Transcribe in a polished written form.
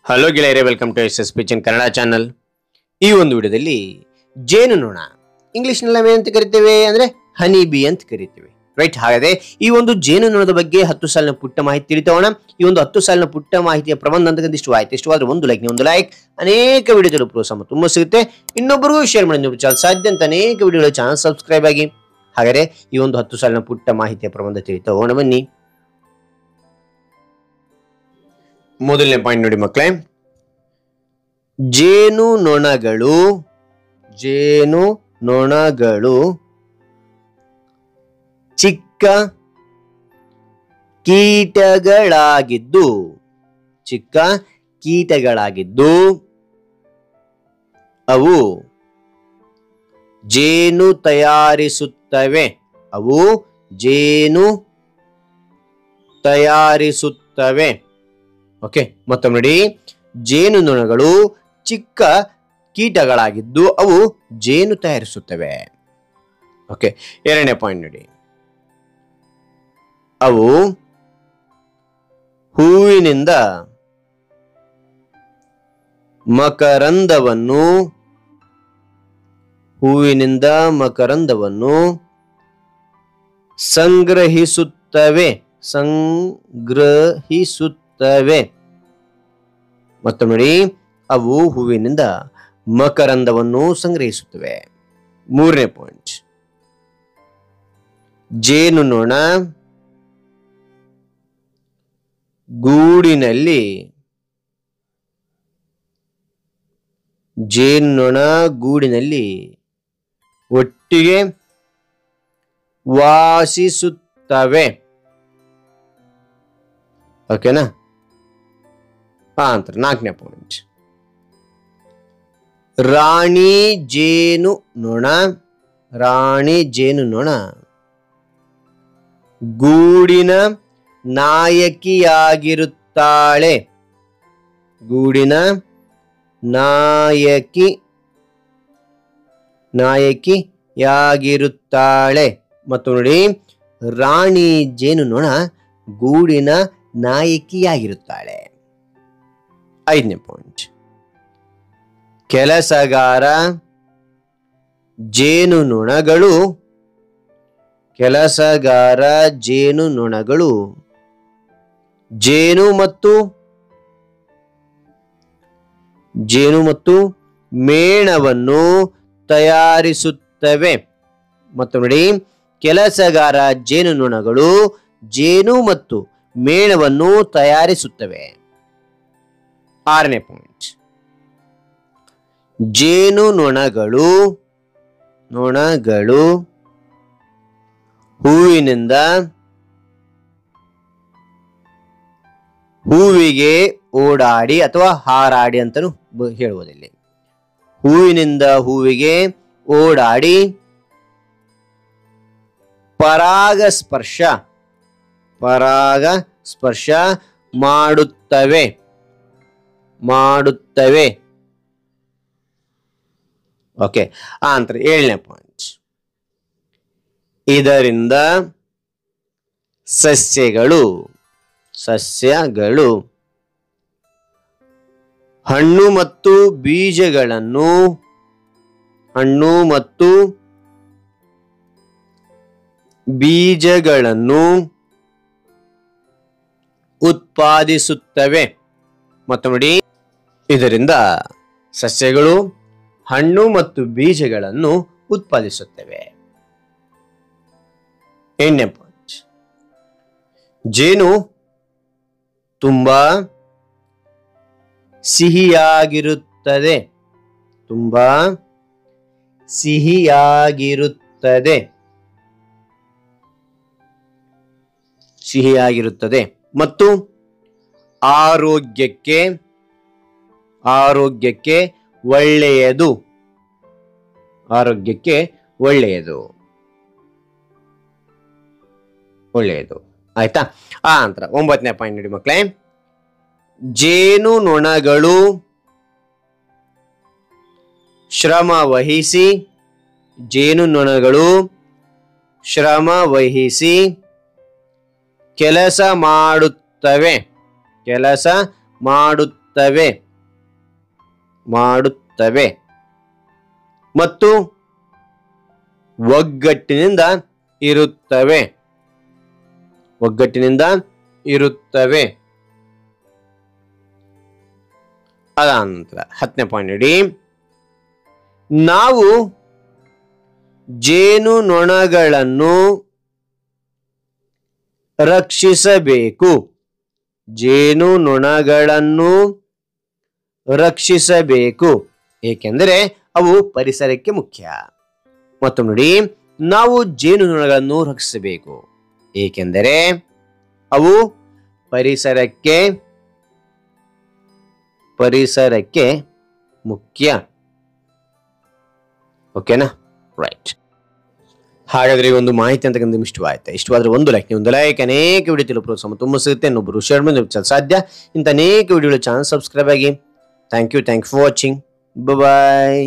Hello ಗೆಳೆಯರೇ, welcome to S S kitchen Kannada channel. ಈ ಒಂದು ವಿಡಿಯೋದಲ್ಲಿ ಜೇನುನೊಣ, ಇಂಗ್ಲಿಷ್ನಲ್ಲಿ ನಾವೇನಂತ ಕರಿತೇವೆ ಅಂದ್ರೆ ಹನಿ ಬಿ ಅಂತ ಕರಿತೇವೆ, ರೈಟ್? ಹಾಗಾದ್ರೆ ಈ ಒಂದು ಜೇನುನೊಣದ ಬಗ್ಗೆ 10 ಸಾಲಿನ ಪುಟ್ಟ ಮಾಹಿತಿ ತಿಳಿತೋಣ. ಈ ಒಂದು 10 ಸಾಲಿನ ಪುಟ್ಟ ಮಾಹಿತಿಯ ಪ್ರಬಂಧ ಅಂತ ಇಷ್ಟವಾದ್ರೆ ಒಂದು ಲೈಕ್, ಅನೇಕ ವಿಡಿಯೋಗಳು ಪ್ರೋತ್ಸಾಹ ತುಂಬ ಸಿಗುತ್ತೆ. ಇನ್ನೊಬ್ಬರಿಗೂ ಶೇರ್ ಮಾಡಿ, ನೀವು ಸಾಧ್ಯ ಅಂತ ಅನೇಕ ವಿಡಿಯೋಗಳ ಚಾನಲ್ ಸಬ್ಸ್ಕ್ರೈಬ್ ಆಗಿ. ಹಾಗಾದ್ರೆ ಈ ಒಂದು 10 ಸಾಲಿನ ಪುಟ್ಟ ಮಾಹಿತಿಯ ಪ್ರಬಂಧ ತಿಳಿತೋಣ ಬನ್ನಿ. ಮೊದಲನೇ ಪಾಯಿಂಟ್ ನೋಡಿ ಮಕ್ಕಳೇ, ಜೇನುನೊಣಗಳು ಚಿಕ್ಕ ಕೀಟಗಳಾಗಿದ್ದು ಅವು ಜೇನು ತಯಾರಿಸುತ್ತವೆ. ಓಕೆ, ಮತ್ತೊಮ್ಮೆ ನೋಡಿ, ಜೇನುನೊಣಗಳು ಚಿಕ್ಕ ಕೀಟಗಳಾಗಿದ್ದು ಅವು ಜೇನು ತಯಾರಿಸುತ್ತವೆ. ಓಕೆ, ಎರಡನೇ ಪಾಯಿಂಟ್ ನೋಡಿ, ಅವು ಹೂವಿನಿಂದ ಮಕರಂದವನ್ನು ಸಂಗ್ರಹಿಸುತ್ತವೆ. ಮತ್ತೊಮ್ಮೆ ನೋಡಿ, ಅವು ಹೂವಿನಿಂದ ಮಕರಂದವನ್ನು ಸಂಗ್ರಹಿಸುತ್ತವೆ. ಮೂರನೇ ಪಾಯಿಂಟ್, ಜೇನುನೊಣ ಗೂಡಿನಲ್ಲಿ ಒಟ್ಟಿಗೆ ವಾಸಿಸುತ್ತವೆ. ಓಕೆನಾ? ಅಂತ ನಾಲ್ಕನೇ ಪಾಯಿಂಟ್, ರಾಣಿ ಜೇನುನೊಣ ಗೂಡಿನ ನಾಯಕಿಯಾಗಿರುತ್ತಾಳೆ. ಮತ್ತು ನೋಡಿ, ರಾಣಿ ಜೇನುನೊಣ ಗೂಡಿನ ನಾಯಕಿಯಾಗಿರುತ್ತಾಳೆ. ಐದನೇ ಪಾಯಿಂಟ್, ಕೆಲಸಗಾರ ಜೇನುನೊಣಗಳು ಜೇನು ಮತ್ತು ಮೇಣವನ್ನು ತಯಾರಿಸುತ್ತವೆ. ಮತ್ತು ನೋಡಿ, ಕೆಲಸಗಾರ ಜೇನುನೊಣಗಳು ಜೇನು ಮತ್ತು ಮೇಣವನ್ನು ತಯಾರಿಸುತ್ತವೆ. ಆರನೇ ಪಾಯಿಂಟ್, ಜೇನುನೊಣಗಳು ಹೂವಿಗೆ ಓಡಾಡಿ ಅಥವಾ ಹಾರಾಡಿ ಅಂತಲೂ ಹೇಳುವುದಿಲ್ಲ. ಹೂವಿನಿಂದ ಹೂವಿಗೆ ಓಡಾಡಿ ಪರಾಗಸ್ಪರ್ಶ ಮಾಡುತ್ತವೆ. ಓಕೆ, ಆನಂತರ ಏಳನೇ ಪಾಯಿಂಟ್, ಇದರಿಂದ ಸಸ್ಯಗಳು ಹಣ್ಣು ಮತ್ತು ಬೀಜಗಳನ್ನು ಉತ್ಪಾದಿಸುತ್ತವೆ. ಮತ್ತು ನೋಡಿ, ಇದರಿಂದ ಸಸ್ಯಗಳು ಹಣ್ಣು ಮತ್ತು ಬೀಜಗಳನ್ನು ಉತ್ಪಾದಿಸುತ್ತವೆ. ಎಂಟನೇ ಪಾಯಿಂಟ್, ಜೇನು ತುಂಬಾ ಸಿಹಿಯಾಗಿರುತ್ತದೆ. ಮತ್ತು ಆರೋಗ್ಯಕ್ಕೆ ಒಳ್ಳೆಯದು. ಆಯ್ತಾ? ನಂತರ 9ನೇ ಪಾಯಿಂಟ್ ನೋಡಿ ಮಕ್ಕಳೇ, ಜೇನುನೊಣಗಳು ಶ್ರಮ ವಹಿಸಿ ಕೆಲಸ ಮಾಡುತ್ತವೆ. ಮಾಡುತ್ತವೆ ಮಾಡುತ್ತವೆ ಮತ್ತು ಒಗ್ಗಟ್ಟಿನಿಂದ ಇರುತ್ತವೆ ಒಗ್ಗಟ್ಟಿನಿಂದ ಇರುತ್ತವೆ. ಅದಾನಂತರ 10ನೇ ಪಾಯಿಂಟ್ ನೋಡಿ, ನಾವು ಜೇನುನೊಣಗಳನ್ನು ರಕ್ಷಿಸಬೇಕು ಜೇನುನೊಣಗಳನ್ನು ರಕ್ಷಿಸಬೇಕು ಏಕೆಂದರೆ ಅವು ಪರಿಸರಕ್ಕೆ ಮುಖ್ಯ. ಮತ್ತೊಮ್ಮೆ ನೋಡಿ, ನಾವು ಜೇನುನೊಣಗಳನ್ನು ರಕ್ಷಿಸಬೇಕು ಏಕೆಂದರೆ ಅವು ಪರಿಸರಕ್ಕೆ ಮುಖ್ಯ. ಓಕೆನಾ? ರೈಟ್. ಹಾಗಾದ್ರೆ ಒಂದು ಮಾಹಿತಿ ಅಂತ ನಿಮ್ಗೆ ಇಷ್ಟವಾದ್ರೆ ಒಂದು ಲೈಕ್, ನೀವು ಒಂದು ಲೈಕ್ ಅನೇಕ ವಿಡಿಯೋ ತಿಳಿಯಲು ಪ್ರೋತ್ಸಾಹ ತುಂಬ ಸಿಗುತ್ತೆ. ಇನ್ನೊಬ್ಬರು ಶೇರ್ ಮಾಡಿ ಸಾಧ್ಯ. ಇಂಥ ಅನೇಕ ವಿಡಿಯೋಗಳು ಚಾನಲ್ ಸಬ್ಸ್ಕ್ರೈಬ್ ಆಗಿ. Thank you for watching. Bye.